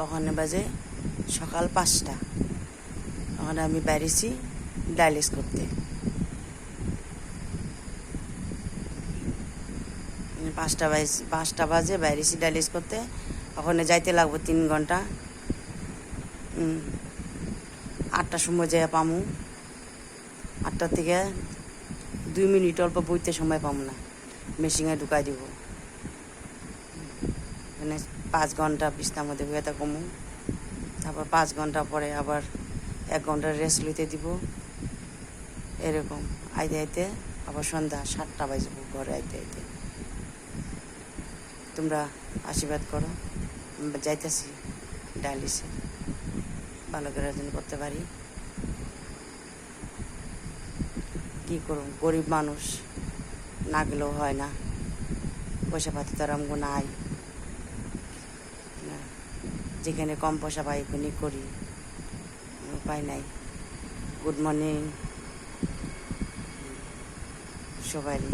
ওখানে বাজে সকাল 5টা। ওখানে আমি বেরিয়েছি ডায়ালিস করতে। 5টা বাজে বেরিয়েছি ডায়ালিস করতে। ওখানে যাইতে লাগবো 3 ঘন্টা। 8টার সময় যাই পামু। 8টা থেকে 2 মিনিট অল্প বইতে সময় পাবো না, মেশিনে ঢুকাই দিব। মানে 5 ঘন্টা বিছনার মধ্যে বইতে কমু। তারপর 5 ঘন্টা পরে আবার 1 ঘন্টা রেস্ট লইতে দিব। এরকম আইতে আইতে আবার সন্ধ্যা 7টা বাজবো ঘরে আইতে আইতে। তোমরা আশীর্বাদ করো, আমরা যাইতেছি ডায়ালিসে, ভালো করে যেন করতে পারি। কী করুন, গরিব মানুষ, না গেলেও হয় না, পয়সা পাতি তো আর আমগো নাই। যেখানে কম পয়সা পাই ওখানে করি, উপায় নাই। গুড মর্নিং সবারই।